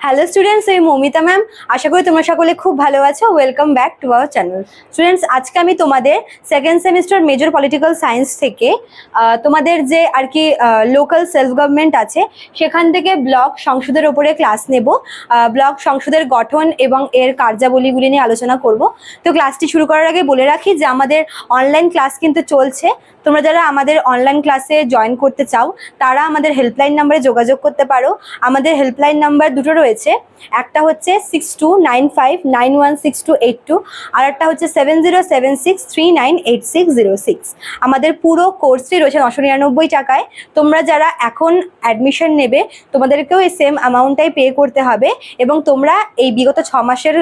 Hello students, আমি Moumita ma'am. আশা করি তোমরা সকলে খুব ভালো আছো। Welcome back to our channel. Students, আজকে আমি তোমাদের second semester major political science থেকে তোমাদের যে আর কি লোকাল সেলফ গভর্নমেন্ট আছে সেখান থেকে ব্লক সংসদের ওপরে ক্লাস নেব। ব্লক সংসদের গঠন এবং এর কার্যাবলীগুলি নিয়ে আলোচনা করব। তো ক্লাসটি শুরু করার আগে বলে রাখি যে আমাদের অনলাইন ক্লাস কিন্তু চলছে। তোমরা যারা আমাদের অনলাইন ক্লাসে জয়েন করতে চাও তারা আমাদের হেল্পলাইন নাম্বারে যোগাযোগ করতে পারো। আমাদের হেল্পলাইন নাম্বার দুটো রয়েছে, একটা হচ্ছে 6295916282, আর একটা হচ্ছে 7076398606। আমাদের পুরো কোর্সটি রয়েছে 999 টাকায়। তোমরা যারা এখন অ্যাডমিশন নেবে তোমাদেরকেও এই সেম অ্যামাউন্টটাই পে করতে হবে, এবং তোমরা এই বিগত 6 মাসের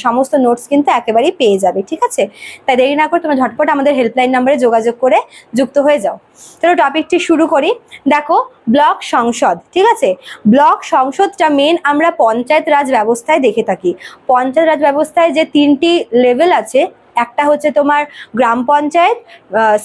সমস্ত নোটস কিন্তু একেবারেই পেয়ে যাবে। ঠিক আছে, তাই দেরি না করে তোমরা ঝটপট আমাদের হেল্পলাইন নাম্বারে যোগাযোগ করে যুক্ত হয়ে যাও। চলো টপিকটি শুরু করি। দেখো, ব্লক সংসদ, ঠিক আছে, ব্লক সংসদটা মেন আমরা পঞ্চায়েত রাজ ব্যবস্থায় দেখে থাকি। পঞ্চায়েত রাজ ব্যবস্থায় যে 3টি লেভেল আছে, একটা হচ্ছে তোমার গ্রাম পঞ্চায়েত,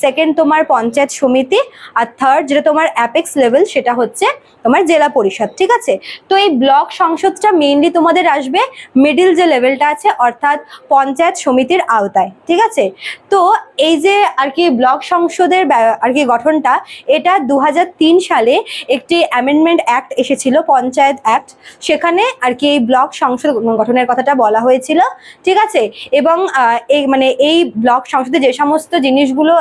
সেকেন্ড তোমার পঞ্চায়েত সমিতি, আর থার্ড যেটা তোমার অ্যাপেক্স লেভেল সেটা হচ্ছে তোমার জেলা পরিষদ। ঠিক আছে, তো এই ব্লক সংসদটা মেইনলি তোমাদের আসবে মিডিল যে লেভেলটা আছে, অর্থাৎ পঞ্চায়েত সমিতির আওতায়। ঠিক আছে, তো এই যে আর কি ব্লক সংসদের আর কি গঠনটা, এটা 2003 সালে একটি অ্যামেন্ডমেন্ট অ্যাক্ট এসেছিল, পঞ্চায়েত অ্যাক্ট। সেখানে আর কি এই ব্লক সংসদ গঠনের কথাটা বলা হয়েছিল। ঠিক আছে, এবং এই ব্লক সংসদে যে সমস্ত জিনিসগুলো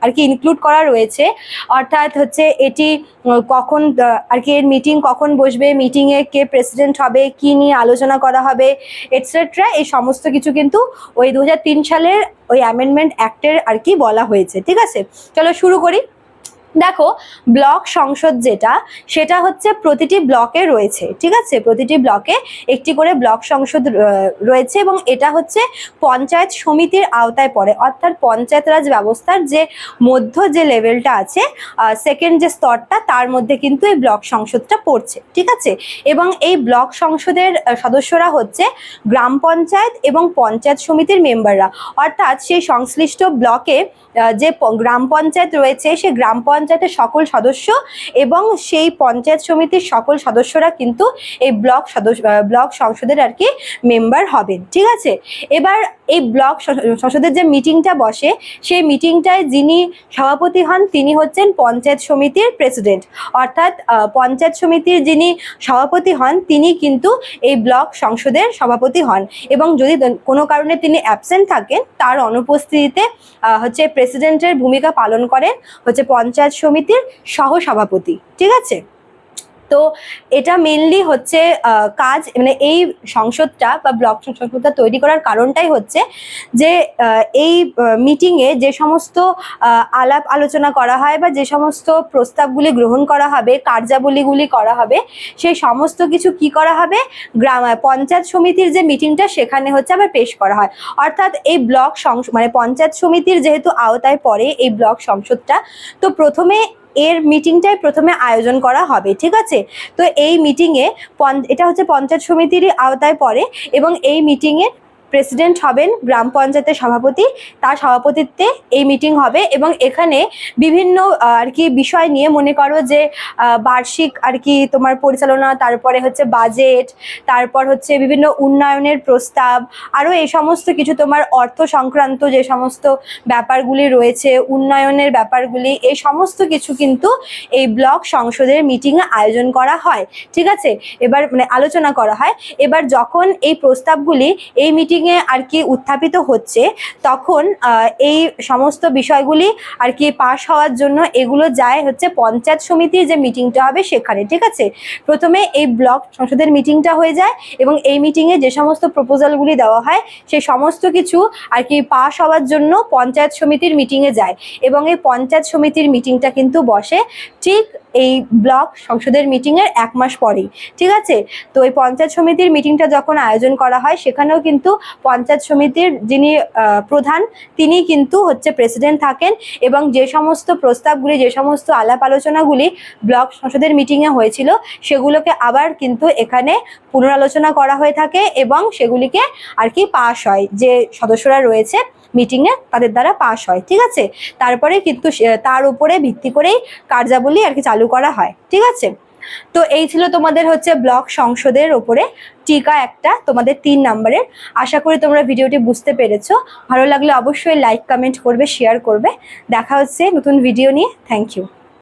আর কি ইনক্লুড করা রয়েছে, অর্থাৎ হচ্ছে এটি কখন আর কি এর মিটিং কখন বসবে, মিটিংয়ে কে প্রেসিডেন্ট হবে, কি নিয়ে আলোচনা করা হবে, এটসেট্রা, এই সমস্ত কিছু কিন্তু ওই 2003 সালের ওই অ্যামেন্ডমেন্ট অ্যাক্টের আর কি বলা হয়েছে। ঠিক আছে, চলো শুরু করি। দেখো, ব্লক সংসদ যেটা, সেটা হচ্ছে প্রতিটি ব্লকে রয়েছে। ঠিক আছে, প্রতিটি ব্লকে একটি করে ব্লক সংসদ রয়েছে, এবং এটা হচ্ছে পঞ্চায়েত সমিতির আওতায় পড়ে, অর্থাৎ পঞ্চায়েত রাজ ব্যবস্থার যে মধ্য যে লেভেলটা আছে, সেকেন্ড যে স্তরটা, তার মধ্যে কিন্তু এই ব্লক সংসদটা পড়ছে। ঠিক আছে, এবং এই ব্লক সংসদের সদস্যরা হচ্ছে গ্রাম পঞ্চায়েত এবং পঞ্চায়েত সমিতির মেম্বাররা, অর্থাৎ সেই সংশ্লিষ্ট ব্লকে যে গ্রাম পঞ্চায়েত রয়েছে সেই গ্রাম পঞ্চায়েতের সকল সদস্য এবং সেই পঞ্চায়েত সমিতির সকল সদস্যরা কিন্তু এই ব্লক সংসদের আর কি মেম্বার হবেন। ঠিক আছে, এবার এই ব্লক সংসদের যে মিটিংটা বসে, সেই মিটিংটায় যিনি সভাপতি হন তিনি হচ্ছেন পঞ্চায়েত সমিতির প্রেসিডেন্ট, অর্থাৎ পঞ্চায়েত সমিতির যিনি সভাপতি হন তিনি কিন্তু এই ব্লক সংসদের সভাপতি হন, এবং যদি কোনো কারণে তিনি অ্যাবসেন্ট থাকেন তার অনুপস্থিতিতে হচ্ছে প্রেসিডেন্টের ভূমিকা পালন করেন হচ্ছে পঞ্চায়েত সমিতির সহসভাপতি। ঠিক আছে, তো এটা মেনলি হচ্ছে কাজ, এই সংসদটা বা ব্লক সংসদটা তৈরি করার কারণটাই হচ্ছে যে এই মিটিংয়ে যে সমস্ত আলাপ আলোচনা করা হয় বা যে সমস্ত প্রস্তাবগুলি গ্রহণ করা হবে, কার্যাবলীগুলি করা হবে, সেই সমস্ত কিছু কি করা হবে, পঞ্চায়েত সমিতির যে মিটিংটা সেখানে হচ্ছে আবার পেশ করা হয়। অর্থাৎ এই ব্লক পঞ্চায়েত সমিতির যেহেতু আওতায় পড়ে এই ব্লক সংসদটা, তো এর মিটিংটাই প্রথমে আয়োজন করা হবে। ঠিক আছে, তো এই মিটিংয়ে এটা হচ্ছে পঞ্চায়েত সমিতিরই আওতায় পড়ে, এবং এই মিটিংয়ে প্রেসিডেন্ট হবেন গ্রাম পঞ্চায়েতের সভাপতি, তার সভাপতিত্বে এই মিটিং হবে, এবং এখানে বিভিন্ন আর কি বিষয় নিয়ে, মনে করো যে বার্ষিক আর কি তোমার পরিচালনা, তারপরে হচ্ছে বাজেট, তারপর হচ্ছে বিভিন্ন উন্নয়নের প্রস্তাব, আরও এই সমস্ত কিছু তোমার অর্থ সংক্রান্ত যে সমস্ত ব্যাপারগুলি রয়েছে, উন্নয়নের ব্যাপারগুলি, এই সমস্ত কিছু কিন্তু এই ব্লক সংসদের মিটিংয়ে আয়োজন করা হয়। ঠিক আছে, এবার আলোচনা করা হয়। এবার যখন এই প্রস্তাবগুলি এই মিটিংয়ে আর কি উত্থাপিত হচ্ছে, তখন এই সমস্ত বিষয়গুলি আর কি পাশ হওয়ার জন্য এগুলো যায় হচ্ছে পঞ্চায়েত সমিতির যে মিটিংটা হবে সেখানে। ঠিক আছে, প্রথমে এই ব্লক সংসদের মিটিংটা হয়ে যায়, এবং এই মিটিংয়ে যে সমস্ত প্রপোজালগুলি দেওয়া হয় সেই সমস্ত কিছু আর কি পাশ হওয়ার জন্য পঞ্চায়েত সমিতির মিটিংয়ে যায়, এবং এই পঞ্চায়েত সমিতির মিটিংটা কিন্তু বসে ঠিক এই ব্লক সংসদের মিটিংয়ের 1 মাস পরেই। ঠিক আছে, তো এই পঞ্চায়েত সমিতির মিটিংটা যখন আয়োজন করা হয়, সেখানেও কিন্তু পঞ্চায়েত সমিতির যিনি প্রধান তিনি কিন্তু হচ্ছে প্রেসিডেন্ট থাকেন, এবং যে সমস্ত প্রস্তাবগুলি, যে সমস্ত আলাপ আলোচনাগুলি ব্লক সংসদের মিটিংয়ে হয়েছিল সেগুলোকে আবার কিন্তু এখানে পুনরালোচনা করা হয়ে থাকে, এবং সেগুলিকে আর কি পাশ হয়, যে সদস্যরা রয়েছে মিটিংয়ে তাদের দ্বারা পাশ হয়। ঠিক আছে, তারপরে কিন্তু তার উপরে ভিত্তি করেই কার্যাবলী আর কি চালু করা হয়। ঠিক আছে, তো এই ছিল তোমাদের হচ্ছে ব্লক সংসদের ওপরে টিকা একটা, তোমাদের 3 নম্বরের। আশা করি তোমরা ভিডিওটি বুঝতে পেরেছো। ভালো লাগলে অবশ্যই লাইক, কমেন্ট করবে, শেয়ার করবে। দেখা হচ্ছে নতুন ভিডিও নিয়ে। Thank you.